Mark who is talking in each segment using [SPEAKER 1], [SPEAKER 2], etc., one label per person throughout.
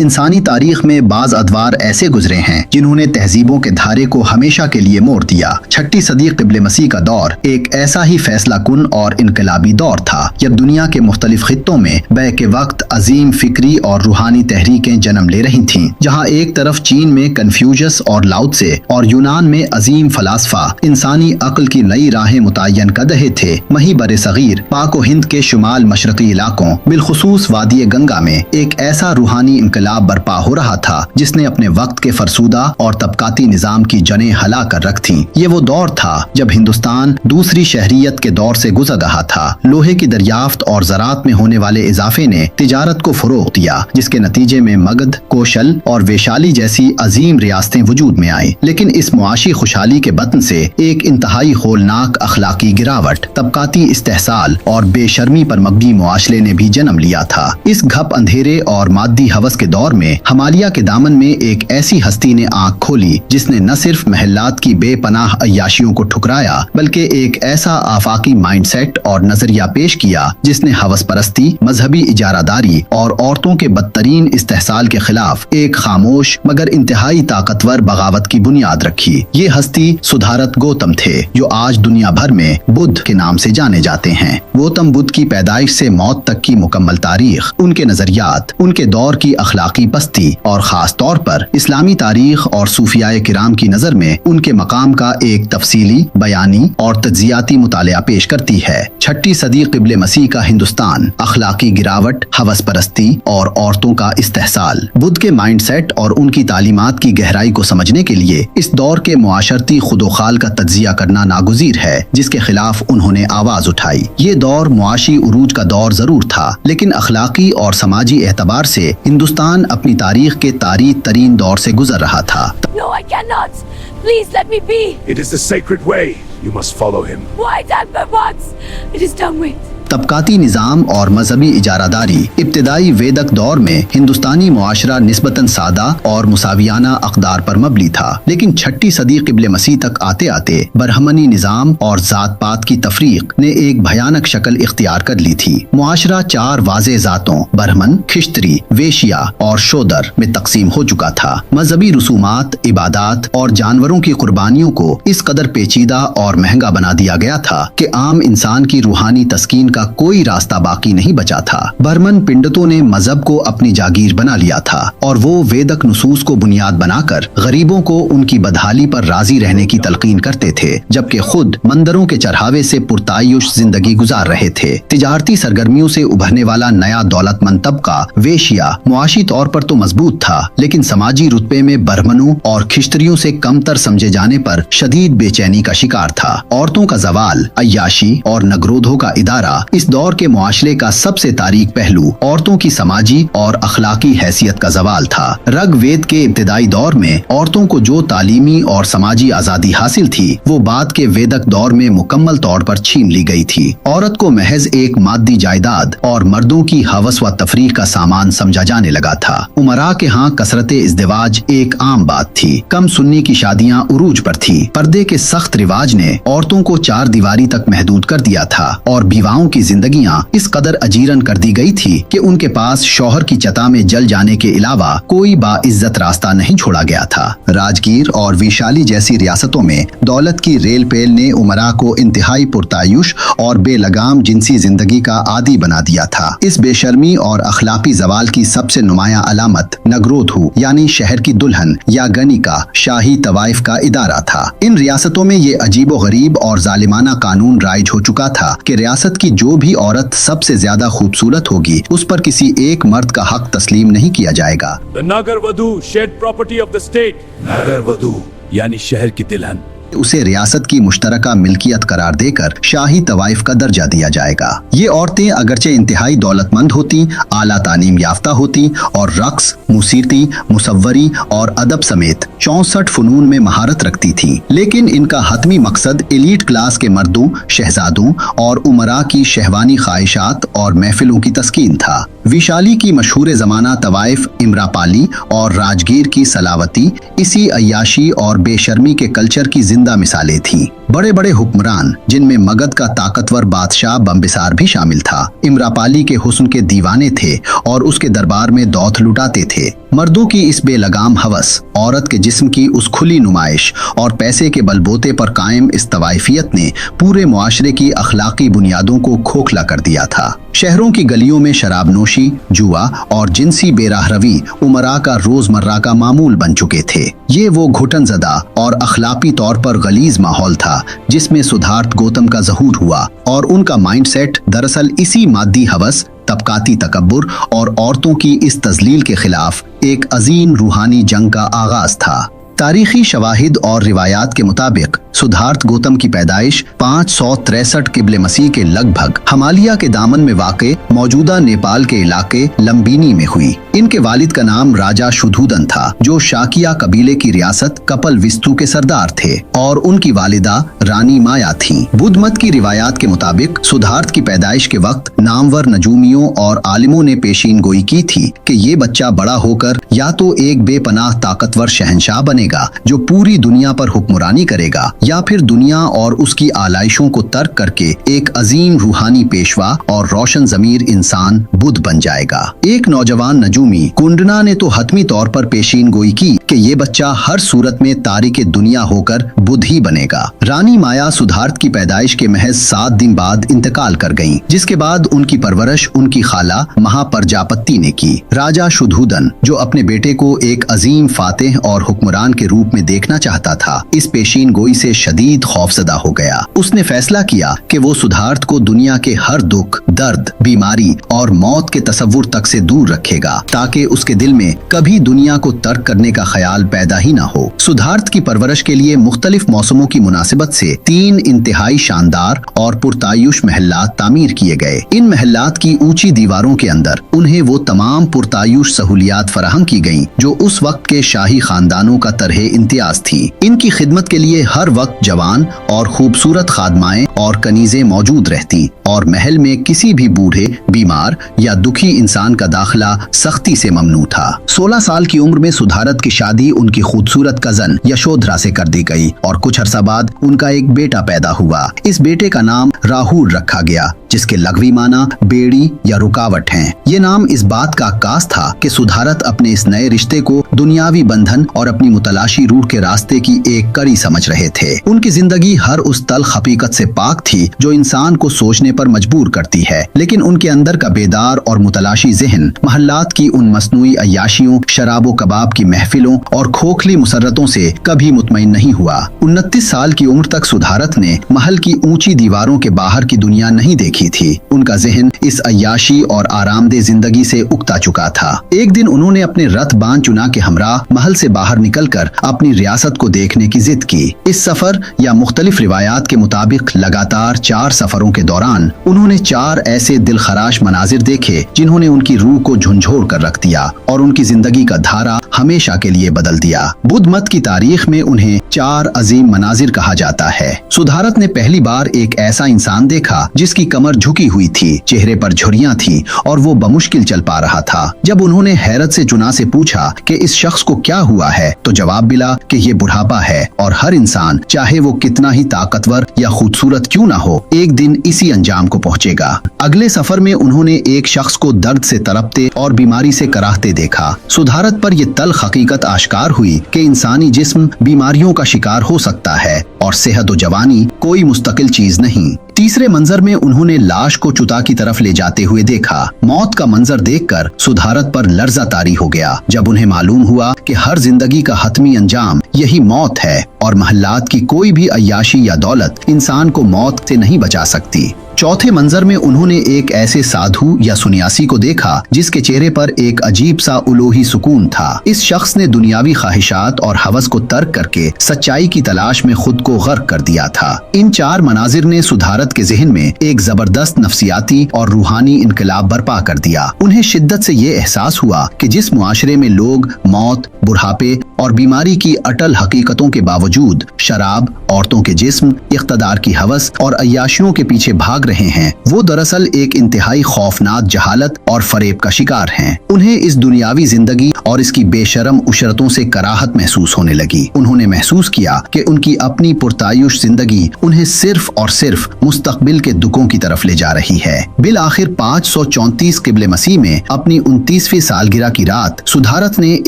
[SPEAKER 1] انسانی تاریخ میں بعض ادوار ایسے گزرے ہیں جنہوں نے تہذیبوں کے دھارے کو ہمیشہ کے لیے موڑ دیا۔ چھٹی صدی قبل مسیح کا دور ایک ایسا ہی فیصلہ کن اور انقلابی دور تھا جب دنیا کے مختلف خطوں میں بیک وقت عظیم فکری اور روحانی تحریکیں جنم لے رہی تھیں۔ جہاں ایک طرف چین میں کنفیوشس اور لاؤ تسے اور یونان میں عظیم فلاسفہ انسانی عقل کی نئی راہیں متعین کر رہے تھے، وہیں بر صغیر پاک و ہند کے شمال مشرقی علاقوں بالخصوص وادی گنگا میں ایک ایسا روحانی انقلاب برپا ہو رہا تھا جس نے اپنے وقت کے فرسودہ اور طبقاتی نظام کی جنیں ہلا کر رکھ تھیں۔ یہ وہ دور تھا جب ہندوستان دوسری شہریت کے دور سے گزر رہا تھا۔ لوہے کی دریافت اور زراعت میں ہونے والے اضافے نے تجارت کو فروغ دیا، جس کے نتیجے میں مگدھ، کوشل اور ویشالی جیسی عظیم ریاستیں وجود میں آئیں۔ لیکن اس معاشی خوشحالی کے بطن سے ایک انتہائی ہولناک اخلاقی گراوٹ، طبقاتی استحصال اور بے شرمی پر مبنی معاشرے نے بھی جنم لیا تھا۔ اس گھپ اندھیرے اور مادی ہوس کے دور میں ہمالیہ کے دامن میں ایک ایسی ہستی نے آنکھ کھولی جس نے نہ صرف محلات کی بے پناہ عیاشیوں کو ٹھکرایا بلکہ ایک ایسا آفاقی مائنڈ سیٹ اور نظریہ پیش کیا جس نے ہوس پرستی، مذہبی اجارہ داری اور عورتوں کے بدترین استحصال کے خلاف ایک خاموش مگر انتہائی طاقتور بغاوت کی بنیاد رکھی۔ یہ ہستی سدھارت گوتم تھے، جو آج دنیا بھر میں بدھ کے نام سے جانے جاتے ہیں۔ گوتم بدھ کی پیدائش سے موت تک کی مکمل تاریخ، ان کے نظریات، ان کے دور کی اخلاقی پستی اور خاص طور پر اسلامی تاریخ اور صوفیاء کرام کی نظر میں ان کے مقام کا ایک تفصیلی، بیانی اور تجزیاتی مطالعہ پیش کرتی ہے۔ چھٹی صدی قبل مسیح کا ہندوستان، اخلاقی گراوٹ، ہوس پرستی اور عورتوں کا استحصال۔ بدھ کے مائنڈ سیٹ اور ان کی تعلیمات کی گہرائی کو سمجھنے کے لیے اس دور کے معاشرتی خود و خال کا تجزیہ کرنا ناگزیر ہے جس کے خلاف انہوں نے آواز اٹھائی۔ یہ دور معاشی عروج کا دور ضرور تھا، لیکن اخلاقی اور سماجی اعتبار سے ہندوستان اپنی تاریخ کے طاری ترین دور سے گزر رہا تھا۔
[SPEAKER 2] No, I cannot. Please let me be.
[SPEAKER 3] It is the sacred way. You must follow him.
[SPEAKER 2] Why tell me once? It is done with.
[SPEAKER 1] طبقاتی نظام اور مذہبی اجارہ داری۔ ابتدائی ویدک دور میں ہندوستانی معاشرہ نسبتاً سادہ اور مساویانہ اقدار پر مبنی تھا، لیکن چھٹی صدی قبل مسیح تک آتے آتے برہمنی نظام اور ذات پات کی تفریق نے ایک بھیانک شکل اختیار کر لی تھی۔ معاشرہ چار واضح ذاتوں برہمن، کھشتری، ویشیا اور شودر میں تقسیم ہو چکا تھا۔ مذہبی رسومات، عبادات اور جانوروں کی قربانیوں کو اس قدر پیچیدہ اور مہنگا بنا دیا گیا تھا کہ عام انسان کی روحانی تسکین کا کوئی راستہ باقی نہیں بچا تھا۔ برمن پنڈتوں نے مذہب کو اپنی جاگیر بنا لیا تھا اور وہ ویدک نصوص کو بنیاد بنا کر غریبوں کو ان کی بدحالی پر راضی رہنے کی تلقین کرتے تھے، جبکہ خود مندروں کے چڑھاوے سے پرتعیش زندگی گزار رہے تھے۔ تجارتی سرگرمیوں سے ابھرنے والا نیا دولت مند طبقہ ویشیا معاشی طور پر تو مضبوط تھا، لیکن سماجی رتبے میں برہمنوں اور کھشتریوں سے کم تر سمجھے جانے پر شدید بے چینی کا شکار تھا۔ عورتوں کا زوال، عیاشی اور نگرودھوں کا ادارہ اس دور کے معاشرے کا سب سے تاریک پہلو عورتوں کی سماجی اور اخلاقی حیثیت کا زوال تھا۔ رگ وید کے ابتدائی دور میں عورتوں کو جو تعلیمی اور سماجی آزادی حاصل تھی وہ بعد کے ویدک دور میں مکمل طور پر چھین لی گئی تھی۔ عورت کو محض ایک مادی جائیداد اور مردوں کی ہوس و تفریح کا سامان سمجھا جانے لگا تھا۔ امراء کے ہاں کثرت ازدواج ایک عام بات تھی۔ کم سنی کی شادیاں عروج پر تھی۔ پردے کے سخت رواج نے عورتوں کو چار دیواری تک محدود کر دیا تھا اور بیواؤں کی زندگیاں اس قدر اجیرن کر دی گئی تھی کہ ان کے پاس شوہر کی چتا میں جل جانے کے علاوہ کوئی باعزت راستہ نہیں چھوڑا گیا تھا۔ راجگیر اور ویشالی جیسی ریاستوں میں دولت کی ریل پیل نے امراء کو انتہائی پرتعیش اور بے لگام جنسی زندگی کا عادی بنا دیا تھا۔ اس بے شرمی اور اخلاقی زوال کی سب سے نمایاں علامت نگرودھو یعنی شہر کی دلہن یا گنیکا شاہی طوائف کا ادارہ تھا۔ ان ریاستوں میں یہ عجیب و غریب اور ظالمانہ قانون رائج ہو چکا تھا کہ ریاست کی جو بھی عورت سب سے زیادہ خوبصورت ہوگی اس پر کسی ایک مرد کا حق تسلیم نہیں کیا جائے گا۔
[SPEAKER 3] The Nagarvadhu shared property of the state. Nagarvadhu یعنی شہر کی دلہن
[SPEAKER 1] اسے ریاست کی مشترکہ ملکیت قرار دے کر شاہی طوائف کا درجہ دیا جائے گا۔ یہ عورتیں اگرچہ انتہائی دولت مند ہوتی، اعلیٰ تعلیم یافتہ ہوتی اور رقص، موسیقی، مصوری اور ادب سمیت 64 فنون میں مہارت رکھتی تھیں، لیکن ان کا حتمی مقصد ایلیٹ کلاس کے مردوں، شہزادوں اور امراء کی شہوانی خواہشات اور محفلوں کی تسکین تھا۔ ویشالی کی مشہور زمانہ طوائف امراپالی اور راجگیر کی سلاوتی اسی عیاشی اور بے شرمی کے کلچر کی जिंदा मिसालें थीं। बड़े बड़े हुक्मरान, जिनमें मगध का ताकतवर बादशाह बम्बिसार भी शामिल था, इमरापाली के हुस्न के दीवाने थे और उसके दरबार में दौत लुटाते थे। मर्दों की इस बेलगाम हवस, औरत के जिस्म की उस खुली नुमाइश और पैसे के बलबूते पर कायम इस तवाइफियत ने पूरे मुआशरे की अखलाकी बुनियादों को खोखला कर दिया था। शहरों की गलियों में शराबनोशी, जुआ और जिनसी बेराहरवी उमरा का रोजमर्रा का मामूल बन चुके थे। ये वो घुटनज़दा और अखलाकी तौर पर गलीज माहौल था जिसमें सिद्धार्थ गौतम का ज़हूर हुआ, और उनका माइंडसेट दरअसल इसी मादी हवस, तबकाती तकब्बुर और औरतों की इस तजलील के खिलाफ एक अजीम रूहानी जंग का आगाज था। तारीखी शवाहिद और रिवायात के मुताबिक सिद्धार्थ गौतम की पैदाइश 563 क़िब्ले मसीह के लगभग हिमालय के दामन में वाक़े मौजूदा नेपाल के इलाके लंबिनी में हुई। इनके वालिद का नाम राजा शुद्धूदन था, जो शाकिया कबीले की रियासत कपिलवस्तु के सरदार थे, और उनकी वालिदा रानी माया थीं। बुद्ध मत की रिवायात के मुताबिक सिद्धार्थ की पैदाइश के वक्त नामवर नजूमियों और आलिमों ने पेशीन गोई की थी कि ये बच्चा बड़ा होकर या तो एक बेपनाह ताकतवर शहंशाह बनेगा जो पूरी दुनिया पर हुक्मरानी करेगा, या फिर दुनिया और उसकी आलाइशों को तर्क करके एक अजीम रूहानी पेशवा और रोशन ज़मीर इंसान बुद्ध बन जाएगा। एक नौजवान नजूमी कुंडना ने तो हतमी तौर पर पेशीन गोई की कि ये बच्चा हर सूरत में तारिक दुनिया होकर बुद्ध ही बनेगा। रानी माया सिद्धार्थ की पैदाइश के महज 7 दिन बाद इंतकाल कर गईं, जिसके बाद उनकी परवरिश उनकी खाला महाप्रजापति ने की। राजा शुद्धूदन, जो अपने बेटे को एक अजीम फातेह और हुक्मरान के रूप में देखना चाहता था, इस पेशीन गोई से शदीद खौफजदा हो गया। उसने फैसला किया कि वो सिद्धार्थ को दुनिया के हर दुख, दर्द, बीमारी और मौत के तसव्वुर तक से दूर रखेगा, ताकि उसके दिल में कभी दुनिया को तर्क करने का ख्याल पैदा ही ना हो। सिद्धार्थ की परवरिश के लिए मुख्तलिफ मौसमों की मुनासिबत से 3 इंतहाई शानदार और पुरतायुश महल्लात तामीर किए गए। इन महल्लात की ऊंची दीवारों के अंदर उन्हें वो तमाम पुरतायुश सहूलियात फराहम की गईं जो उस वक्त के शाही खानदानों का तरह इम्तियाज थी। इनकी खिदमत के लिए हर वक्त जवान और खूबसूरत खादमाएं और कनीजें मौजूद रहती, और महल में किसी भी बूढ़े, बीमार या दुखी इंसान का दाखिला सख्ती से ममनू था। 16 साल की उम्र में सिद्धार्थ की शादी उनकी खूबसूरत कजन यशोधरा से कर दी गई, और कुछ अरसा बाद उनका एक बेटा पैदा हुआ। इस बेटे का नाम राहुल रखा गया, जिसके लग़वी माना बेड़ी या रुकावट हैं। ये नाम इस बात का अक्कास था कि सिद्धार्थ अपने इस नए रिश्ते को दुनियावी बंधन और अपनी मुतलाशी रूह के रास्ते की एक कड़ी समझ रहे थे। उनकी जिंदगी हर उस तल्ख हकीकत से पाक थी जो इंसान को सोचने पर मजबूर करती है, लेकिन उनके अंदर का बेदार और मुतलाशी ज़हन महल्लात की उन मसनूई अय्याशियों, शराबो कबाब की महफिलों और खोखली मुसर्रतों से कभी मुतमईन नहीं हुआ। 29 साल की उम्र तक सिद्धार्थ ने महल की ऊंची दीवारों के बाहर की दुनिया नहीं देखी थी। उनका ज़हन इस अय्याशी और आरामदेह जिंदगी से उकता चुका था। एक दिन उन्होंने अपने रथ बान चुना के हमरा महल से बाहर निकलकर अपनी रियासत को देखने की जिद की। इस सफर या मुख्तलिफ रिवायात के मुताबिक लगातार 4 सफरों के दौरान उन्होंने 4 ऐसे दिलखराश मनाजिर देखे जिन्होंने उनकी रूह को झंझोड़ कर रख दिया और उनकी जिंदगी का धारा हमेशा के लिए बदल दिया। बुद्ध मत की तारीख में उन्हें 4 अजीम मनाजिर कहा जाता है। सिद्धार्थ ने पहली बार एक ऐसा इंसान देखा जिसकी कमर झुकी हुई थी, चेहरे पर झुर्रियां थी और वो बमुश्किल चल पा रहा था। जब उन्होंने हैरत से जुना से पूछा कि इस शख्स को क्या हुआ है, तो जवाब मिला कि ये बुढ़ापा है और हर इंसान, चाहे वो कितना ही ताकतवर या खूबसूरत क्यों ना हो, एक दिन इसी अंजाम को पहुंचेगा। अगले सफर में उन्होंने एक शख्स को दर्द से तड़पते और बीमारी से कराहते देखा। सिद्धार्थ पर यह तल्ख हकीकत आश्कार हुई कि इंसानी जिस्म बीमारियों का शिकार हो सकता है और सेहत व जवानी कोई मुस्तकिल चीज नहीं। तीसरे मंजर में उन्होंने लाश को चुता की तरफ ले जाते हुए देखा। मौत का मंजर देखकर सिद्धार्थ पर लर्जा तारी हो गया जब उन्हें मालूम हुआ कि हर जिंदगी का हतमी अंजाम यही मौत है और महल्लात की कोई भी अय्याशी या दौलत इंसान को मौत से नहीं बचा सकती। चौथे मंजर में उन्होंने एक ऐसे साधु या सुन्यासी को देखा जिसके चेहरे पर एक अजीब सा उलोही सुकून था। इस शख्स ने दुनियावी ख्वाहिशात और हवस को तर्क करके सच्चाई की तलाश में खुद को गर्क कर दिया था। इन 4 मनाजिर ने सिद्धार्थ के ज़हन में एक जबरदस्त नफ्सियाती और रूहानी इनकलाब बर्पा कर दिया। उन्हें शिद्दत से ये एहसास हुआ कि जिस मुआशरे में लोग मौत, बुढ़ापे और बीमारी की अटल हकीकतों के बावजूद शराब औरतों के जिस्म, इख्तदार की हवस और अय्याशियों के पीछे भाग रहे हैं, वो दरअसल एक इंतहाई खौफनाक जहालत और फरेब का शिकार हैं। उन्हें इस दुनियावी जिंदगी और इसकी बेशरम उशरतों से कराहत महसूस होने लगी। उन्होंने महसूस किया कि उनकी अपनी पुरतायुश जिंदगी उन्हें सिर्फ और सिर्फ मुस्तकबिल के दुखों की तरफ ले जा रही है। बिल आखिर 534 क़िब्ले मसीह में अपनी 29वीं सालगिरह की रात सुधारत ने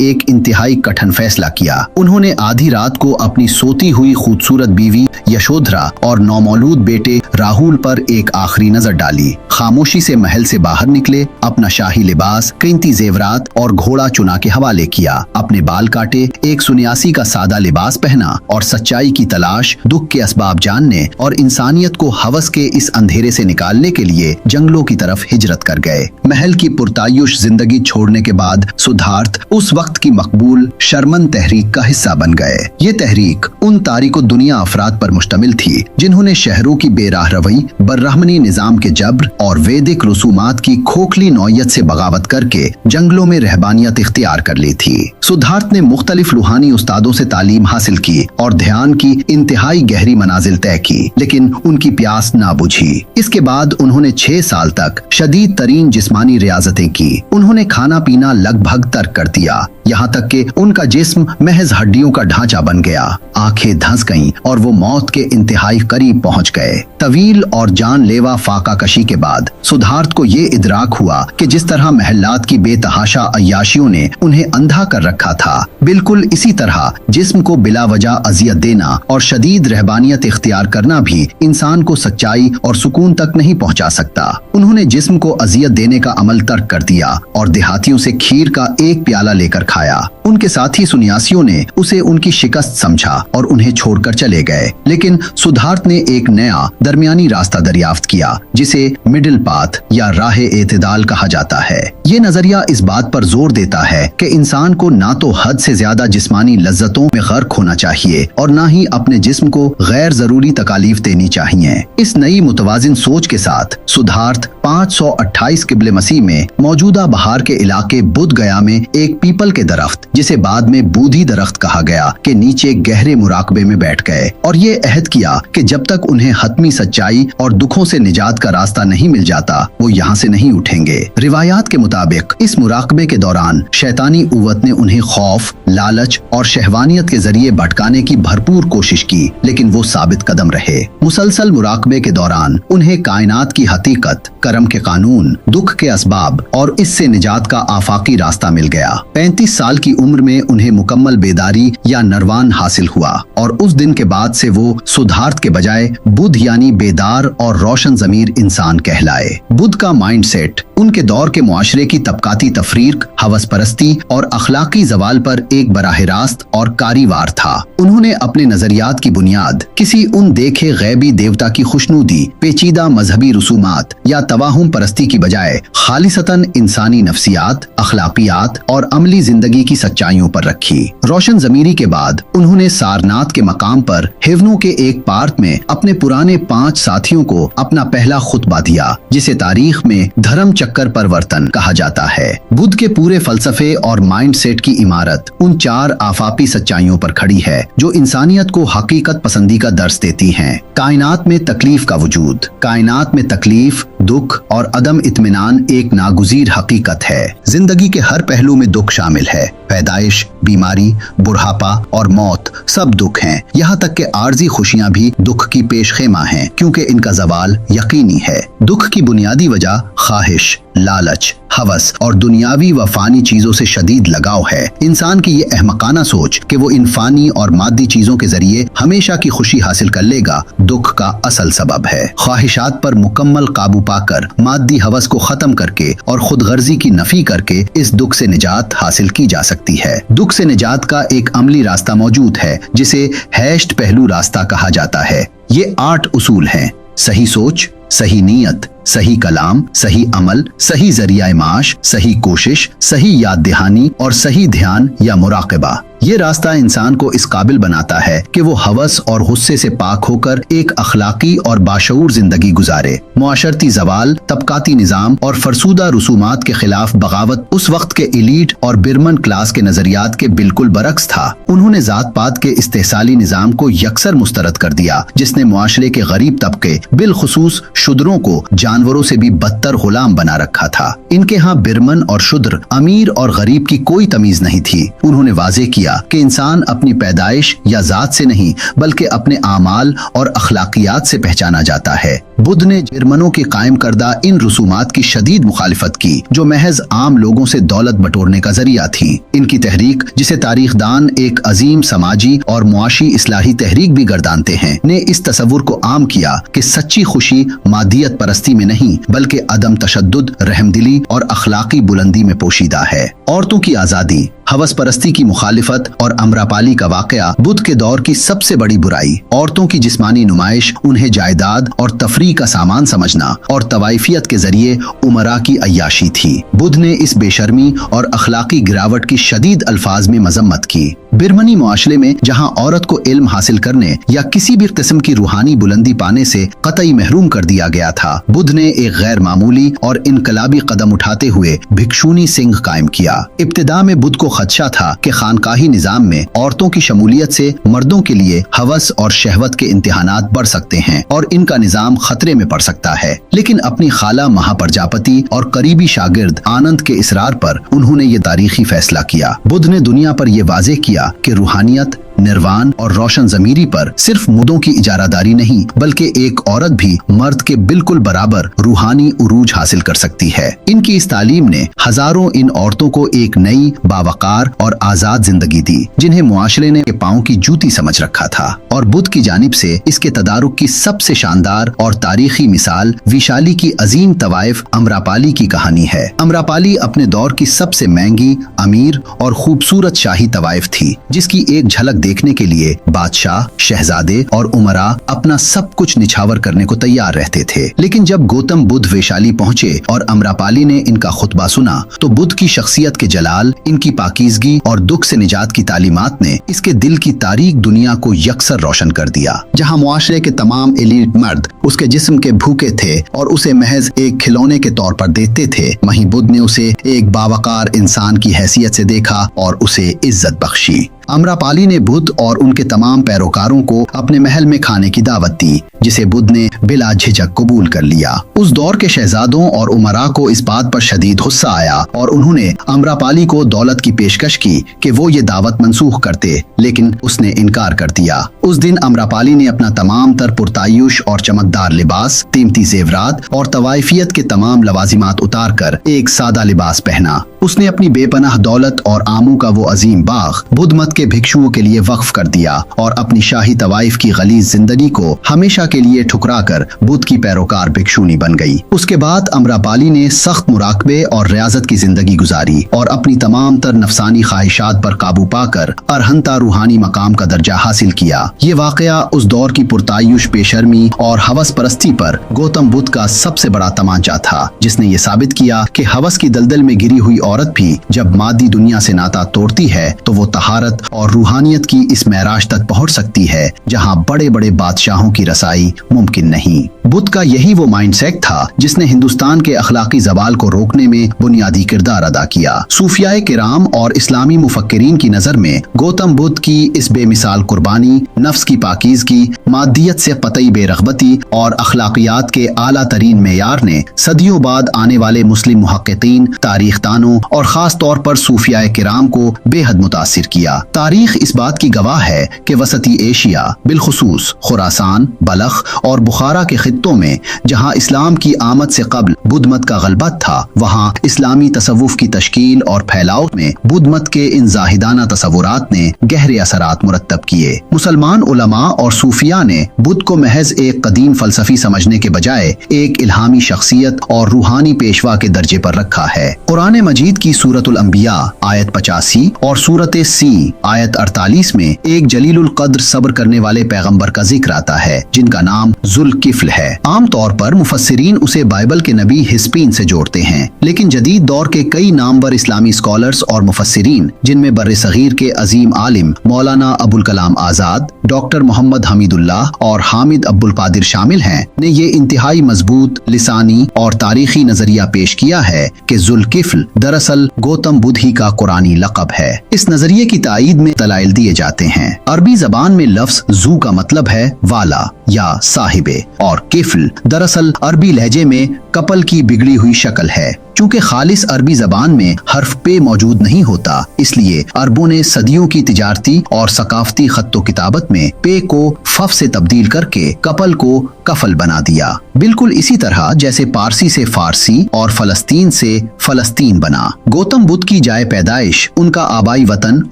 [SPEAKER 1] एक इंतहाई कठिन फैसला किया। उन्होंने आधी रात को अपनी सोती हुई खूबसूरत बीवी यशोधरा और नौमौलूद बेटे राहुल पर एक आखिरी नजर डाली। खामोशी से महल से बाहर निकले, अपना शाही लिबास, कीमती जेवरात और घोड़ा चुना के हवाले किया, अपने बाल काटे, एक सुन्यासी का सादा लिबास पहना और सच्चाई की तलाश, दुख के असबाब जानने और इंसानियत को हवस के इस अंधेरे से निकालने के लिए जंगलों की तरफ हिजरत कर गए। महल की पुरतायुश जिंदगी छोड़ने के बाद सिद्धार्थ उस वक्त की मकबूल शर्मन तहरीक का हिस्सा बन गए। ये तहरीक उन तारीको दुनिया अफराद पर मुश्तमिल थी जिन्होंने शहरों की बेराह रवई, बर्रहमनी निजाम के जब्र और वैदिक रसूमात की खोखली नौयत से बगावत करके जंगलों में रहबानियत इख्तियार कर ली थी। सिद्धार्थ ने मुख्तलिफ रूहानी उस्तादों से तालीम हासिल की और ध्यान की इंतहाई गहरी मनाजिल तय की, लेकिन उनकी प्यास ना बुझी। इसके बाद उन्होंने 6 साल तक शदीद तरीन जिस्मानी रियाजतें की। उन्होंने खाना पीना लगभग तर्क कर दिया, यहाँ तक कि उनका जिस्म महज हड्डियों का ढांचा बन गया। आंखें धंस गईं और वो मौत के इंतहाई करीब पहुंच गए। तवील और जानलेवा फाका कशी के बाद सिद्धार्थ को ये इदराक हुआ कि जिस तरह महल्लात की बेतहाशा अय्याशियों ने उन्हें अंधा कर रखा था, बिल्कुल इसी तरह जिस्म को बिला वजह अजियत देना और शदीद रहबानियत इख्तियार करना भी इंसान को सच्चाई और सुकून तक नहीं पहुंचा सकता। उन्होंने जिस्म को अजियत देने का अमल तर्क कर दिया और देहातियों से खीर का एक प्याला लेकर खाया। उनके साथी सुन्यासियों ने उसे उनकी शिकस्त समझा और उन्हें छोड़कर चले गए। लेकिन सिद्धार्थ ने एक नया दरमियानी रास्ता दरियाफ्त किया, जिसे मिडिल पाथ या राहे एतदाल कहा जाता है। ये नजरिया इस बात पर जोर देता है कि इंसान को ना तो हद से ज्यादा जिस्मानी लज्जतों में गर्क होना चाहिए और ना ही अपने जिस्म को गैर जरूरी तकालीफ देनी चाहिए। इस नई मुतवाजिन सोच के साथ सिद्धार्थ 528 क़िब्ले मसीह में मौजूदा बहार के इलाके बुध गया में एक पीपल के दरख्त, जिसे बाद में बूधी दरख्त कहा गया, के नीचे गहरे मुराकबे में बैठ गए और ये अहद किया कि जब तक उन्हें हतमी सच्चाई और दुखों से निजात का रास्ता नहीं मिल जाता, वो यहाँ से नहीं उठेंगे। रिवायात के मुताबिक इस मुराकबे के दौरान शैतानी उवत ने उन्हें खौफ, लालच और शहवानियत के जरिए भटकाने की भरपूर कोशिश की, लेकिन वो साबित कदम रहे। मुसलसल मुराकबे के दौरान उन्हें कायनात की हकीकत, करम के कानून, दुख के असबाब और इससे निजात का आफाकी रास्ता मिल गया। 35 साल की उम्र में उन्हें मुकम्मल बेदारी या नरवान हासिल हुआ और उस दिन के बाद से वो सिद्धार्थ के बजाय बुध यानी बेदार और रोशन ज़मीर इंसान कहलाए। बुध का माइंडसेट उनके दौर के मुआशरे की तबकाती तफरीक, हवस परस्ती और अखलाकी जवाल पर एक बराह रास्त और कारीवार था। उन्होंने अपने नजरियात की बुनियाद किसी उन देखे गैबी देवता की खुशनूदी, पेचीदा मजहबी रसूमात या तवाहुम परस्ती की बजाय खालिसतन इंसानी नफ्सियात, अखलाकियात और अमली जिंदगी की सच्चाइयों पर रखी। रोशन ज़मीरी के बाद उन्होंने सारनाथ के मकाम पर हिवनों के एक पार्क में अपने पुराने 5 साथियों को अपना पहला खुतबा दिया, जिसे तारीख में धर्म चक्कर परिवर्तन कहा जाता है। बुद्ध के पूरे फलसफे और माइंडसेट की इमारत उन 4 आफाकी सच्चाइयों पर खड़ी है जो इंसानियत को हकीकत पसंदी का दर्स देती हैं। कायनात में तकलीफ का वजूद, कायनात में तकलीफ, दुख और अदम इत्मीनान एक नागुज़ीर हकीकत है। जिंदगी के हर पहलू में दुख शामिल है। पैदाइश, बीमारी, बुढ़ापा और मौत सब दुख हैं। यहाँ तक कि आर्जी खुशियाँ भी दुख की पेशखेमा हैं, क्योंकि इनका जवाल यकीनी है। दुख की बुनियादी वजह ख्वाहिश, लालच, हवस और दुनियावी व फानी चीजों से शदीद लगाव है। इंसान की ये अहमकाना सोच कि वो इन फानी और मादी चीजों के जरिए हमेशा की खुशी हासिल कर लेगा, दुख का असल सबब है। ख्वाहिशात पर मुकम्मल काबू पाकर, मादी हवस को खत्म करके और खुदगर्जी की नफी करके इस दुख से निजात हासिल की जा सकती है। दुख से निजात का एक अमली रास्ता मौजूद है, जिसे हैश्ट पहलू रास्ता कहा जाता है। ये 8 उसूल हैं: सही सोच, सही नीयत, सही कलाम, सही अमल, सही जरिया माश, सही कोशिश, सही याद दहानी और सही ध्यान या मुराकबा। یہ راستہ انسان کو اس قابل بناتا ہے کہ وہ ہوس اور غصے سے پاک ہو کر ایک اخلاقی اور باشعور زندگی گزارے۔ معاشرتی زوال، طبقاتی نظام اور فرسودہ رسومات کے خلاف بغاوت اس وقت کے ایلیٹ اور برمن کلاس کے نظریات کے بالکل برعکس تھا۔ انہوں نے ذات پات کے استحصالی نظام کو یکسر مسترد کر دیا، جس نے معاشرے کے غریب طبقے بالخصوص شودروں کو جانوروں سے بھی بدتر غلام بنا رکھا تھا۔ ان کے ہاں برمن اور شودر، امیر اور غریب کی کوئی تمیز نہیں تھی۔ انہوں نے واضح کیا کہ انسان اپنی پیدائش یا ذات سے نہیں بلکہ اپنے اعمال اور اخلاقیات سے پہچانا جاتا ہے۔ بدھ نے جرمنوں کے قائم کردہ ان رسومات کی شدید مخالفت کی جو محض عام لوگوں سے دولت بٹورنے کا ذریعہ تھی۔ ان کی تحریک، جسے تاریخ دان ایک عظیم سماجی اور معاشی اصلاحی تحریک بھی گردانتے ہیں، نے اس تصور کو عام کیا کہ سچی خوشی مادیت پرستی میں نہیں بلکہ عدم تشدد، رحم دلی اور اخلاقی بلندی میں پوشیدہ ہے۔ عورتوں کی آزادی، ہوس پرستی کی مخالفت اور امراپالی کا واقعہ بدھ کے دور کی سب سے بڑی برائی، عورتوں کی جسمانی نمائش، انہیں جائیداد اور تفریح کا سامان سمجھنا اور طوائفیت کے ذریعے امراء کی عیاشی تھی۔ بدھ نے اس بے شرمی اور اخلاقی گراوٹ کی شدید الفاظ میں مذمت کی۔ برمنی معاشرے میں جہاں عورت کو علم حاصل کرنے یا کسی بھی قسم کی روحانی بلندی پانے سے قطعی محروم کر دیا گیا تھا، بدھ نے ایک غیر معمولی اور انقلابی قدم اٹھاتے ہوئے بھکشونی سنگھ قائم کیا۔ ابتدا میں بدھ کو خدشہ تھا کہ خانقاہی نظام میں عورتوں کی شمولیت سے مردوں کے لیے ہوس اور شہوت کے امتحانات بڑھ سکتے ہیں اور ان کا نظام خطرے میں پڑ سکتا ہے، لیکن اپنی خالہ مہا پرجاپتی اور قریبی شاگرد آنند کے اصرار پر انہوں نے یہ تاریخی فیصلہ کیا۔ بدھ نے دنیا پر یہ واضح کیا کہ روحانیت، نروان اور روشن ضمیری پر صرف مردوں کی اجارہ داری نہیں بلکہ ایک عورت بھی مرد کے بالکل برابر روحانی عروج حاصل کر سکتی ہے۔ ان کی اس تعلیم نے ہزاروں ان عورتوں کو ایک نئی، باوقار اور آزاد زندگی دی جنہیں معاشرے نے پاؤں کی جوتی سمجھ رکھا تھا، اور بدھ کی جانب سے اس کے تدارک کی سب سے شاندار اور تاریخی مثال ویشالی کی عظیم طوائف امراپالی کی کہانی ہے۔ امراپالی اپنے دور کی سب سے مہنگی، امیر اور خوبصورت شاہی طوائف تھی جس کی ایک جھلک دیکھنے کے لیے بادشاہ، شہزادے اور امراء اپنا سب کچھ نچھاور کرنے کو تیار رہتے تھے۔ لیکن جب گوتم بدھ ویشالی پہنچے اور امراپالی نے ان کا خطبہ سنا تو بدھ کی شخصیت کے جلال، ان کی پاکیزگی اور دکھ سے نجات کی تعلیمات نے اس کے دل کی تاریک دنیا کو یکسر روشن کر دیا۔ جہاں معاشرے کے تمام ایلیٹ مرد اس کے جسم کے بھوکے تھے اور اسے محض ایک کھلونے کے طور پر دیکھتے تھے، وہیں بدھ نے اسے ایک باوقار انسان کی حیثیت سے دیکھا اور اسے عزت بخشی۔ امراپالی نے بدھ اور ان کے تمام پیروکاروں کو اپنے محل میں کھانے کی دعوت دی جسے بدھ نے بلا جھجک قبول کر لیا۔ اس دور کے شہزادوں اور امراء کو اس بات پر شدید غصہ آیا اور انہوں نے امراپالی کو دولت کی پیشکش کی کہ وہ یہ دعوت منسوخ کرتے، لیکن اس نے انکار کر دیا۔ اس دن امراپالی نے اپنا تمام تر پرتعیش اور چمکدار لباس، قیمتی زیورات اور طوائفیت کے تمام لوازمات اتار کر ایک سادہ لباس پہنا۔ اس نے اپنی بے پناہ دولت اور آموں کا وہ عظیم باغ بدھ مت کے بھکشوؤں کے لیے وقف کر دیا اور اپنی شاہی طوائف کی غلیظ زندگی کو ہمیشہ کے لیے ٹھکرا کر بدھ کی پیروکار بھکشونی بن گئی۔ اس کے بعد امراپالی نے سخت مراقبے اور ریاضت کی زندگی گزاری اور اپنی تمام تر نفسانی خواہشات پر قابو پا کر ارہنتا روحانی مقام کا درجہ حاصل کیا۔ یہ واقعہ اس دور کی پرتعیش بے شرمی اور ہوس پرستی پر گوتم بدھ کا سب سے بڑا تمانچہ تھا، جس نے یہ ثابت کیا کہ ہوس کی دلدل میں گری ہوئی عورت بھی جب مادی دنیا سے ناتا توڑتی ہے تو وہ طہارت اور روحانیت کی اس معراج تک پہنچ سکتی ہے جہاں بڑے بڑے بادشاہوں کی رسائی ممکن نہیں۔ بدھ کا یہی وہ مائنڈ سیٹ تھا جس نے ہندوستان کے اخلاقی زوال کو روکنے میں بنیادی کردار ادا کیا۔ صوفیاء کرام اور اسلامی مفکرین کی نظر میں گوتم بدھ کی اس بے مثال قربانی، نفس کی پاکیزگی، مادیت سے قطعی بے رغبتی اور اخلاقیات کے اعلیٰ ترین معیار نے صدیوں بعد آنے والے مسلم محققین، تاریخ دانوں اور خاص طور پر صوفیاء کرام کو بے حد متاثر کیا۔ تاریخ اس بات کی گواہ ہے کہ وسطی ایشیا، بالخصوص خراسان، بلخ اور بخارا کے خطوں میں جہاں اسلام کی آمد سے قبل بدھ مت کا غلبہ تھا، وہاں اسلامی تصوف کی تشکیل اور پھیلاؤ میں بدھ مت کے ان زاہدانہ تصورات نے گہرے اثرات مرتب کیے۔ مسلمان علماء اور صوفیاء अशरिया ने बुद्ध को महज एक कदीम फलसफी समझने के बजाय एक इल्हामी शख्सियत और रूहानी पेशवा के दर्जे पर रखा है। कुरान मजीद की सूरतुल अंबिया आयत 85 और सूरत सी आयत 48 में एक जलीलुल कद्र सब्र करने वाले पैगंबर का जिक्र आता है जिनका नाम जुल्किफ्ल है। आम तौर पर मुफस्सिरीन उसे बाइबल के नबी हिस्पीन से जोड़ते हैं, लेकिन जदीद दौर के कई नामवर इस्लामी स्कॉलर्स और मुफस्सिरीन जिनमें बर्रे सगीर के अजीम आलिम मौलाना अबुल कलाम आजाद, डॉक्टर मोहम्मद हमीदुल्लाह और हामिद अब्दुल कादिर शामिल हैं, ने ये इंतहाई मजबूत लिसानी और तारीखी नजरिया पेश किया है कि जुल्किफ्ल दरअसल गौतम बुद्ध ही का कुरानी लक़ब है। इस नजरिए की ताईद में दलाइल दिए जाते हैं। अरबी जबान में लफ्ज जू का मतलब है वाला या साहिबे और किफ्ल दरअसल अरबी लहजे में कपल की बिगड़ी हुई शक्ल है। चूंकि खालिस अरबी जबान में हर्फ पे मौजूद नहीं होता, इसलिए अरबों ने सदियों की तिजारती और सकाफती खत्तो किताबत में पे को फफ से तब्दील करके कपल को कफल बना दिया। बिल्कुल इसी तरह जैसे पारसी से फारसी और फलस्तीन से फलस्तीन बना। गौतम बुद्ध की जाए पैदाइश, उनका आबाई वतन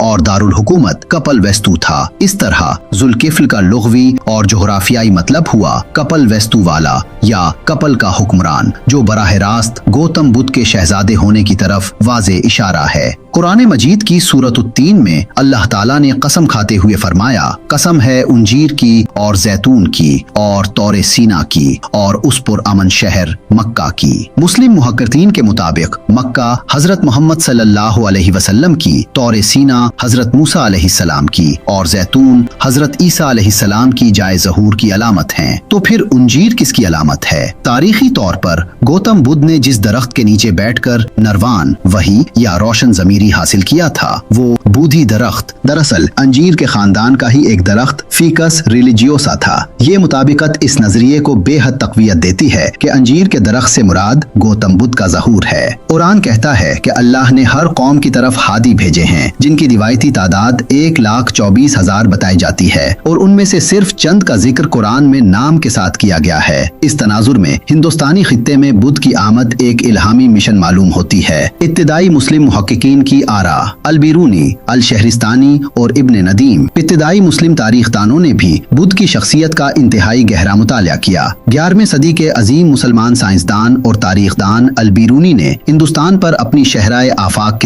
[SPEAKER 1] और दारुल हुकूमत कपल वेस्तु था। इस तरह जुल्किफ्ल का लुग़वी और जोग्राफियाई मतलब हुआ कपल वेस्तु वाला या कपल का हुक्मरान, जो बराह रास्त गौतम बुद्ध के शहजादे होने की तरफ वाज़े इशारा है। कुरान मजीद की सूरत 3 में अल्लाह ताला ने कसम खाते हुए फरमाया, कसम है अंजीर की और जैतून की और तौरे सीना की और उस पुर अमन शहर मक्का की। मुस्लिम मुहक्किरीन के मुताबिक मक्का हजरत मोहम्मद सल्लल्लाहु अलैहि वसल्लम की, तौरे सीना हजरत मूसा अलैहिस्सलाम की और जैतून हजरत ईसा अलैहिस्सलाम की जाए ज़हूर की अलामत हैं। तो फिर अंजीर किसकी अलामत है? तारीखी तौर पर गौतम बुद्ध ने जिस दरख्त के नीचे बैठकर नरवान वही या रोशन ज़मीरी हासिल किया था, वो बूधी दरख्त दरअसल अंजीर के खानदान का ही एक दरख्त फीकस रिलीजियोसा था। ये मुताबिकत इस नजरिए को बेहद तकवीयत देती है कि अंजीर के दरख्त से मुराद गौतम बुद्ध का ज़हूर है। कुरान कहता है कि अल्लाह ने हर कौम की तरफ हादी भेजे हैं, जिनकी रिवायती तादाद 1,24,000 बताई जाती है और उनमें से सिर्फ चंद का जिक्र कुरान में नाम के साथ किया गया है। इस तनाजुर में हिंदुस्तानी खित्ते में बुद्ध की आमद एक इल्हामी मिशन मालूम होती है। इब्तिदाई मुस्लिम मुहक्किकीन की आरा अल-बिरूनी, अल-शहरिस्तानी और इब्न नदीम, इब्तिदाई मुस्लिम तारीखदानों ने भी बुद्ध की शख्सियत का इंतहाई गहरा मुतालिया किया। 11वीं सदी के अजीम मुसलमान साइंसदान और तारीखदान अल-बिरूनी ने हिंदुस्तान पर अपनी शहराए आफाक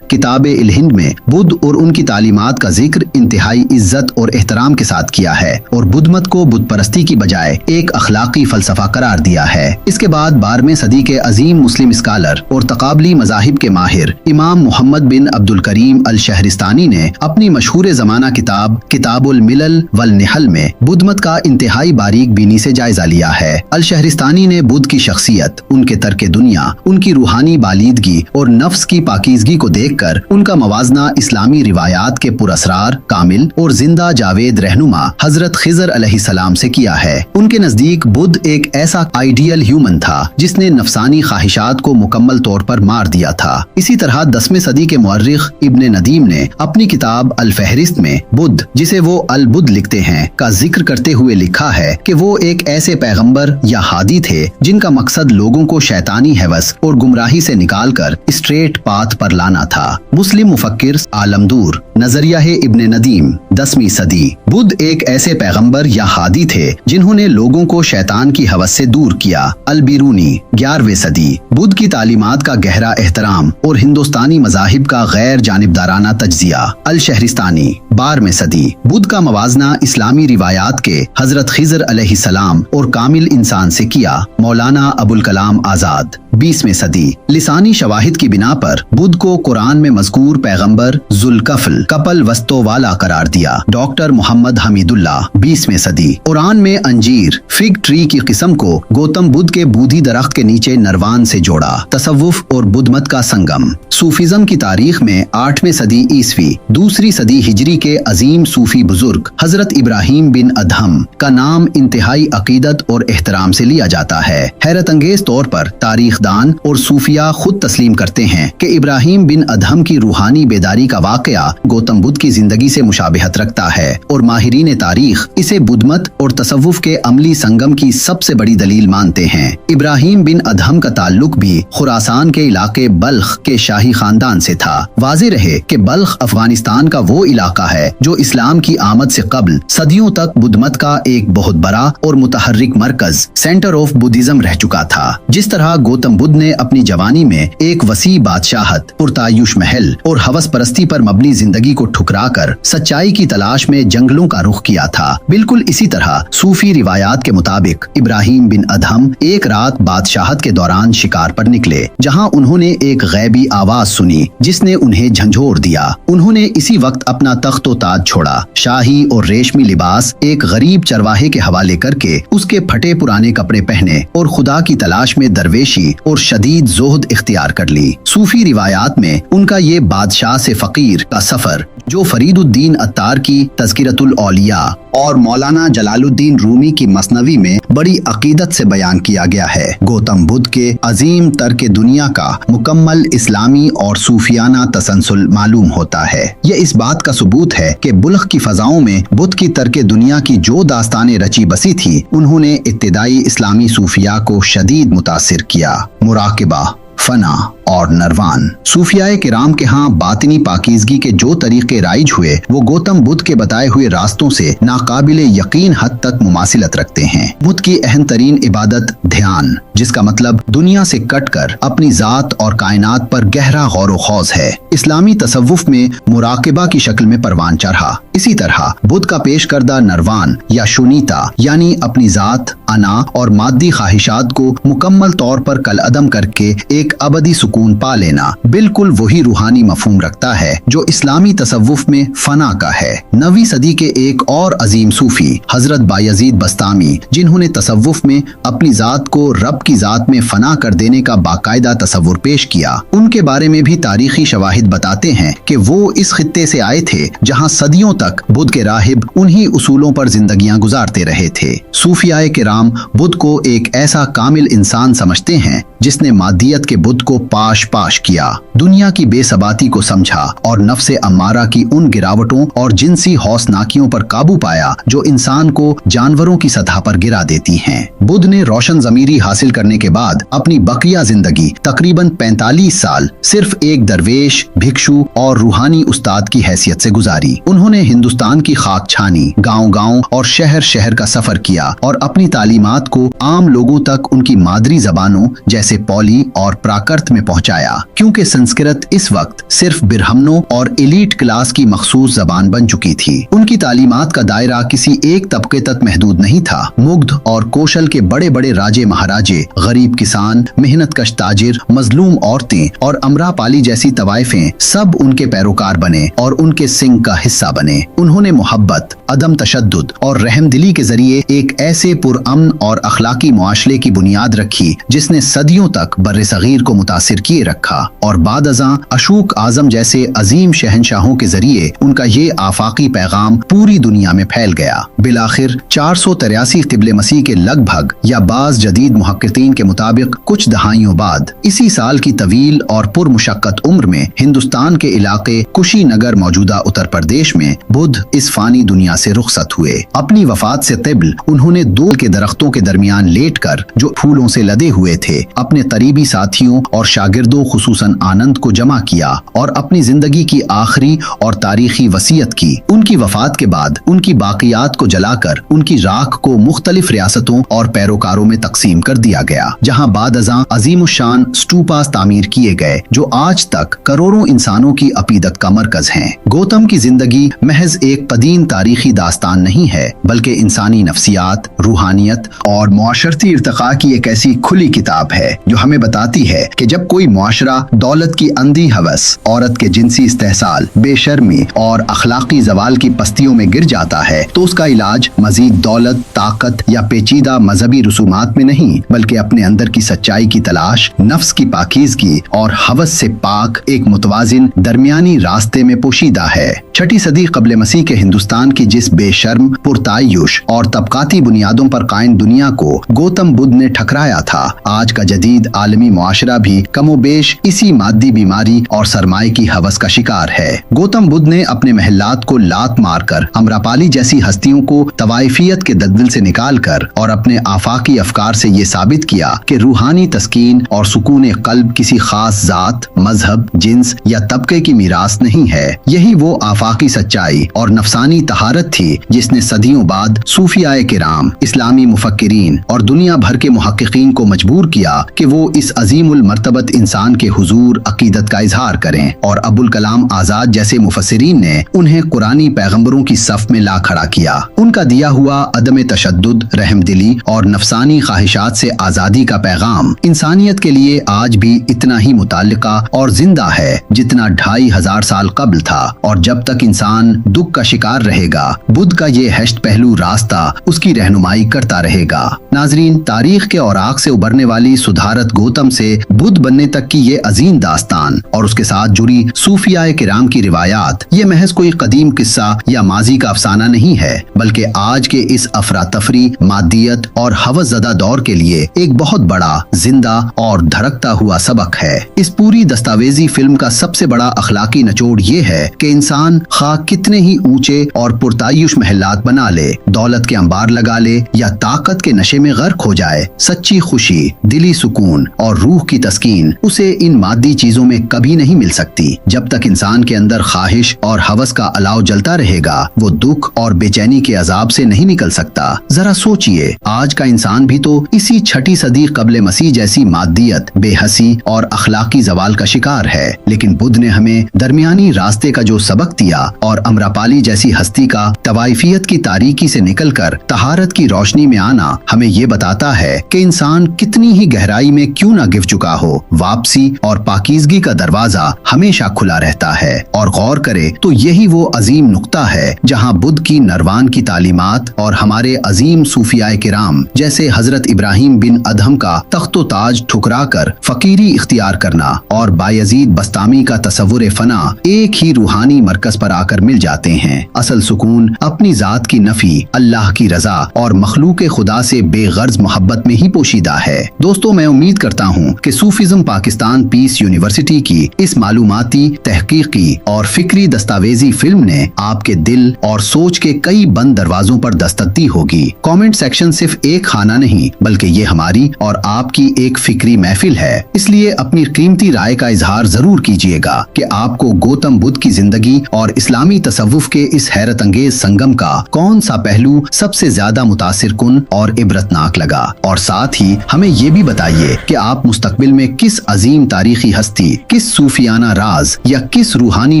[SPEAKER 1] किताब इल हिंद में बुद्ध और उनकी तालीमात का जिक्र इंतहाई इज्जत और एहतराम के साथ किया है और बुद्ध मत को बुद्ध परस्ती की बजाय एक अखलाकी फलसफा करार दिया है। इसके बाद 12वीं सदी के अजीम मुस्लिम स्कॉलर और तकाबली मजाहिब के माहिर इमाम मोहम्मद बिन अब्दुल करीम अल शहरिस्तानी ने अपनी मशहूर जमाना किताब किताबुल मिलल वल निहल में बुद्ध मत का इंतहाई बारीक बीनी से जायजा लिया है। अल शहरिस्तानी ने बुद्ध की शख्सियत, उनके तर्क दुनिया, उनकी रूहानी बालीदगी और नफ्स की पाकीज़गी को देखकर उनका मवाजना इस्लामी रिवायात के पुरअसरार, कामिल और जिंदा जावेद रहनुमा हजरत खिजर अलैहिस्सलाम से किया है। उनके नजदीक बुद्ध एक ऐसा आइडियल ह्यूमन था जिसने नफसानी ख्वाहिशात को मुकम्मल तौर पर मार दिया था। इसी तरह 10वीं सदी के मुअर्रिख इब्न नदीम ने अपनी किताब अल फहरिस्त में बुद्ध, जिसे वो अल बुद्ध लिखते हैं, का जिक्र करते हुए लिखा है कि वो एक ऐसे पैगंबर या हादी थे जिनका मकसद लोगों को शैतानी हवस और गुमराही से निकालकर स्ट्रेट पाथ पर लाना था। मुस्लिम मुफक्किर आलमदूर नजरिया है इब्न नदीम 10वीं सदी, बुद्ध एक ऐसे पैगंबर या हादी थे जिन्होंने लोगों को शैतान की हवस से दूर किया। अल बिरूनी 11वीं सदी, बुद्ध की तालीमात का गहरा एहतराम और हिंदुस्तानी मजाहिब का गैर जानिबदाराना तज्जिया। अल शहरिस्तानी 12वीं सदी, बुद्ध का मवाजना इस्लामी रिवायात के हजरत खिजर अलैहिस्सलाम और कामिल इंसान से किया। मौलाना अबुल कलाम आजाद 20वीं सदी, लिसानी शवाहिद की बिना पर बुद्ध को कुरान में मज़कूर पैगंबर जुल्कफ्ल कपल वस्तो वाला करार दिया। डॉक्टर मोहम्मद हमीदुल्लाह 20वीं सदी, कुरान में अंजीर फिग ट्री की किस्म को गौतम बुद्ध के बूधी दरख्त के नीचे नरवान से जोड़ा। तसव्वुफ और बुद्ध मत का संगम। सूफीज्म की तारीख में 8वीं सदी ईसवी, 2री सदी हिजरी के अजीम सूफी बुजुर्ग हजरत इब्राहिम बिन अदहम का नाम इंतहाई अकीदत और एहतराम से लिया जाता है। हैरत अंगेज तौर पर तारीख فقدان اور صوفیہ خود تسلیم کرتے ہیں کہ ابراہیم بن ادہم کی روحانی بیداری کا واقعہ گوتم بدھ کی زندگی سے مشابہت رکھتا ہے، اور ماہرین تاریخ اسے بدھ مت اور تصوف کے عملی سنگم کی سب سے بڑی دلیل مانتے ہیں۔ ابراہیم بن ادہم کا تعلق بھی خراسان کے علاقے بلخ کے شاہی خاندان سے تھا۔ واضح رہے کہ بلخ افغانستان کا وہ علاقہ ہے جو اسلام کی آمد سے قبل صدیوں تک بدھ مت کا ایک بہت بڑا اور متحرک مرکز، سینٹر آف بدھزم رہ چکا تھا۔ جس طرح گوتم بدھ نے اپنی جوانی میں ایک وسیع بادشاہت، پرتعیش محل اور ہوس پرستی پر مبنی زندگی کو ٹھکرا کر سچائی کی تلاش میں جنگلوں کا رخ کیا تھا، بالکل اسی طرح صوفی روایات کے مطابق ابراہیم بن ادہم ایک رات بادشاہت کے دوران شکار پر نکلے، جہاں انہوں نے ایک غیبی آواز سنی جس نے انہیں جھنجھوڑ دیا۔ انہوں نے اسی وقت اپنا تخت و تاج چھوڑا، شاہی اور ریشمی لباس ایک غریب چرواہے کے حوالے کر کے اس کے پھٹے پرانے کپڑے پہنے اور خدا کی تلاش میں درویشی اور شدید زہد اختیار کر لی۔ صوفی روایات میں ان کا یہ بادشاہ سے فقیر کا سفر، جو فرید الدین عطار کی تذکرۃ الاولیاء اور مولانا جلال الدین رومی کی مثنوی میں بڑی عقیدت سے بیان کیا گیا ہے، گوتم بدھ کے عظیم ترک دنیا کا مکمل اسلامی اور صوفیانہ تسلسل معلوم ہوتا ہے۔ یہ اس بات کا ثبوت ہے کہ بلخ کی فضاؤں میں بدھ کی ترک دنیا کی جو داستانیں رچی بسی تھی، انہوں نے ابتدائی اسلامی صوفیاء کو شدید متاثر کیا۔ مراقبہ، فنا اور نروان، صوفیاء کرام کے ہاں باطنی پاکیزگی کے جو طریقے رائج ہوئے وہ گوتم بدھ کے بتائے ہوئے راستوں سے ناقابل یقین حد تک مماثلت رکھتے ہیں۔ بدھ کی اہم ترین عبادت دھیان، جس کا مطلب دنیا سے کٹ کر اپنی ذات اور کائنات پر گہرا غور و خوض ہے، اسلامی تصوف میں مراقبہ کی شکل میں پروان چڑھا۔ اسی طرح بدھ کا پیش کردہ نروان یا شونیتا یعنی اپنی ذات، انا اور مادی خواہشات کو مکمل طور پر کالعدم کر کے ایک ابدی سکون پا لینا، بالکل وہی روحانی مفہوم رکھتا ہے جو اسلامی تصوف میں فنا کا ہے۔ 9ویں صدی کے ایک اور عظیم صوفی حضرت بایزید بسطامی، جنہوں نے تصوف میں اپنی ذات کو رب کی ذات میں فنا کر دینے کا باقاعدہ تصور پیش کیا، ان کے بارے میں بھی تاریخی شواہد بتاتے ہیں کہ وہ اس خطے سے آئے تھے جہاں صدیوں تک بدھ کے راہب انہی اصولوں پر زندگیاں گزارتے رہے تھے۔ صوفیاء کرام بدھ کو ایک ایسا کامل انسان سمجھتے ہیں جس نے مادیت کے بدھ کو پاش کیا، دنیا کی بے ثباتی کو سمجھا اور نفس امارہ کی ان گراوٹوں اور جنسی حوصناکیوں پر قابو پایا جو انسان کو جانوروں کی سطح پر گرا دیتی ہیں۔ بدھ نے روشن ضمیری حاصل کرنے کے بعد اپنی بقیہ زندگی تقریباً 45 سال صرف ایک درویش، بھکشو اور روحانی استاد کی حیثیت سے گزاری۔ انہوں نے ہندوستان کی خاک چھانی، گاؤں گاؤں اور شہر شہر کا سفر کیا اور اپنی تعلیمات کو عام لوگوں تک ان کی مادری زبانوں جیسے پولی اور پراکرت میں پہنچایا، کیونکہ سنسکرت اس وقت صرف برہمنوں اور ایلیٹ کلاس کی مخصوص زبان بن چکی تھی۔ ان کی تعلیمات کا دائرہ کسی ایک طبقے تک محدود نہیں تھا۔ مگدھ اور کوشل کے بڑے بڑے راجے مہاراجے، غریب کسان، محنت کش تاجر، مظلوم عورتیں اور امرا پالی جیسی طوائفیں سب ان کے پیروکار بنے اور ان کے سنگ کا حصہ بنے۔ انہوں نے محبت، عدم تشدد اور رحم دلی کے ذریعے ایک ایسے پرامن اور اخلاقی معاشرے کی بنیاد رکھی جس نے صدیوں تک بر صغیر کو متاثر کیے رکھا، اور بعد ازاں اشوک اعظم جیسے عظیم شہنشاہوں کے ذریعے ان کا یہ آفاقی پیغام پوری دنیا میں پھیل گیا۔ بالآخر 483 قبل مسیح کے لگ بھگ یا بعض جدید محققین کے مطابق کچھ دہائیوں بعد اسی سال کی طویل اور پرمشقت عمر میں ہندوستان کے علاقے کشی نگر موجودہ اتر پردیش میں بدھ اس فانی دنیا سے رخصت ہوئے۔ اپنی وفات سے قبل انہوں نے دول کے درختوں کے درمیان لیٹ کر جو پھولوں سے لدے ہوئے تھے اپنے قریبی ساتھیوں اور شاگردوں خصوصاً آنند کو جمع کیا اور اپنی زندگی کی آخری اور تاریخی وصیت کی۔ ان کی وفات کے بعد ان کی باقیات کو جلا کر ان کی راکھ کو مختلف ریاستوں اور پیروکاروں میں تقسیم کر دیا گیا، جہاں بعد ازاں عظیم الشان اسٹوپاس تعمیر کیے گئے جو آج تک کروڑوں انسانوں کی عقیدت کا مرکز ہیں۔ گوتم کی زندگی محض ایک قدیم تاریخی داستان نہیں ہے، بلکہ انسانی نفسیات، روحانیت اور معاشرتی ارتقاء کی ایک ایسی کھلی کتاب ہے جو ہمیں بتاتی ہے کہ جب کوئی कोई मुआशरा दौलत की अंधी हवस, औरत के जिनसी इस्तेहसाल, बेशर्मी और अखलाकी जवाल की पस्तियों में गिर जाता है तो उसका इलाज मजीद दौलत, ताकत या पेचीदा मजहबी रसूमात में नहीं बल्कि अपने अंदर की सच्चाई की तलाश, नफ्स की पाकीज़गी और हवस से पाक एक मुतवाजिन दरमियानी रास्ते में पोशीदा है। 6ठी सदी कब्ल मसीह के हिंदुस्तान की जिस बेशर्म, पुरतायुश और तबकाती बुनियादों पर कायम दुनिया को गौतम बुद्ध ने ठकराया था, आज का जदीद आलमी मुआशरा भी कमोबेश इसी मादी बीमारी और सरमाए की हवस का शिकार है। गौतम बुद्ध ने अपने महलात को लात मारकर अमरापाली जैसी हस्तियों को तवाइफियत के दलदल से निकाल कर और अपने आफाकी अफकार से ये साबित किया कि रूहानी तस्कीन और सुकून कल्ब किसी खास जात, मजहब, जिन्स या तबके की मीरास नहीं है। यही वो आफाकी सच्चाई और नफसानी तहारत थी जिसने सदियों बाद सूफियाए किराम, इस्लामी मुफक्किरीन और दुनिया भर के मुहक्किकीन को मजबूर किया कि वो इस अजीमुल मर्तबत इंसान के हुजूर अकीदत का इजहार करें, और अबुल कलाम आजाद जैसे मुफस्सिरीन ने उन्हें कुरानी पैगंबरों की सफ में ला खड़ा किया। उनका दिया हुआ अदम तशद्दुद, रहमदिली और नफसानी ख्वाहिशात से आजादी का पैगाम इंसानियत के लिए आज भी इतना ही मुताल्लिका और जिंदा है जितना 2500 साल कबल था, और जब तक इंसान दुख का शिकार रहेगा बुद्ध का ये हश्त पहलू रास्ता उसकी रहनुमाई करता रहेगा। नाजरीन, तारीख के औराक से उभरने वाली सुधारत गौतम से बुद्ध बनने तक की ये अजीम दास्तान और उसके साथ जुड़ी सूफियाए किराम की रिवायात ये महज कोई कदीम किस्सा या माजी का अफसाना नहीं है बल्कि आज के इस अफरा तफरी, मादियत और हवस ज़दा दौर के लिए एक बहुत बड़ा, जिंदा और धड़कता हुआ सबक है। इस पूरी दस्तावेजी फिल्म का सबसे बड़ा अखलाकी निचोड़ ये है कि इंसान खा कितने ही ऊंचे और पुरतायुश महलात बना ले, दौलत के अंबार लगा ले या ताकत के नशे में गर्क हो जाए, सच्ची खुशी, दिली सुकून और रूह की तस्कीन उसे इन मादी चीजों में कभी नहीं मिल सकती। जब तक इंसान के अंदर ख्वाहिश और हवस का अलाव जलता रहेगा वो दुख और बेचैनी के अजाब से नहीं निकल सकता। जरा सोचिए, आज का इंसान भी तो इसी 6ठी सदी कब्ल मसीह जैसी मादियत, बेहसी और अखलाकी जवाल का शिकार है, लेकिन बुद्ध ने हमें दरमियानी रास्ते का जो सबक दिया और अमरापाली जैसी हस्ती का तवाइफियत की तारीकी से निकलकर तहारत की रोशनी में आना हमें ये बताता है कि इंसान कितनी ही गहराई में क्यों न गिर चुका हो, वापसी और पाकीज़गी का दरवाजा हमेशा खुला रहता है। और गौर करे तो यही वो अजीम नुक्ता है जहाँ बुद्ध की नरवान की तालीमात और हमारे अजीम सूफियाए किराम जैसे हजरत इब्राहिम बिन अदहम का तख्तो ताज ठुकरा कर फकीरी इख्तियार करना और बायजीद बस्तामी का तसव्वुर फना एक ही रूहानी मरकज पर आकर मिल जाते हैं। असल सुकून अपनी जात की नफी, अल्लाह की रजा और मखलूक खुदा से बेगर्ज मोहब्बत में ही पोशीदा है। दोस्तों, मैं उम्मीद करता हूँ कि सूफिज्म पाकिस्तान पीस यूनिवर्सिटी की इस मालूमाती, तहकीकी और फिक्री दस्तावेजी फिल्म ने आपके दिल और सोच के कई बंद दरवाजों पर दस्तक दी होगी। कमेंट सेक्शन सिर्फ एक खाना नहीं बल्कि ये हमारी और आपकी एक फिक्री महफिल है, इसलिए अपनी कीमती राय का इजहार जरूर कीजिएगा कि आपको गौतम बुद्ध की जिंदगी और इस्लामी तसव्वुफ के इस हैरत अंगेज संगम का कौन सा पहलू सबसे ज्यादा मुतासिर कुन और इबरतनाक लगा, और साथ ही हमें ये भी बताइए कि आप मुस्तकबिल में किस अजीम तारीखी हस्ती, किस सूफियाना राज या किस रूहानी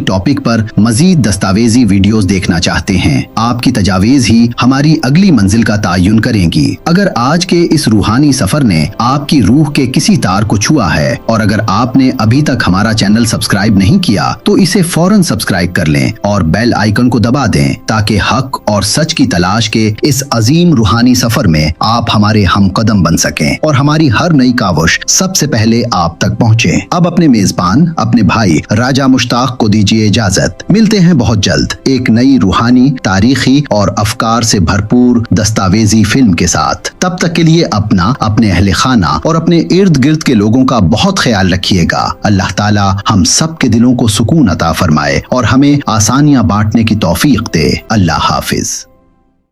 [SPEAKER 1] टॉपिक पर मजीद दस्तावेजी वीडियोस देखना चाहते हैं। आपकी तजावीज ही हमारी अगली मंजिल का तयन करेंगी। अगर आज के इस रूहानी सफर ने आपकी रूह के किसी तार को छुआ है और अगर आपने अभी तक हमारा चैनल सब्सक्राइब नहीं किया तो इसे फौरन सब्सक्राइब कर लें और बेल आइकन को दबा दें ताकि हक और सच की तलाश के इस अजीम रूहानी सफर में आप हमारे हमकदम बन सकें और हमारी हर नई काविश सबसे पहले आप तक पहुंचे। अब अपने मेजबान, अपने भाई राजा मुश्ताक को दीजिए इजाजत। मिलते हैं बहुत जल्द एक नई रूहानी, तारीखी और अफकार से भरपूर दस्तावेजी फिल्म के साथ। तब तक के लिए अपना, अपने अहले खाना और अपने इर्द गिर्द के लोगों का बहुत ख्याल रखिएगा। अल्लाह ताला हम सब के दिलों को सुकून अता फरमाए और हमें आसानियां बांटने की तौफीक दे। अल्लाह हाफिज।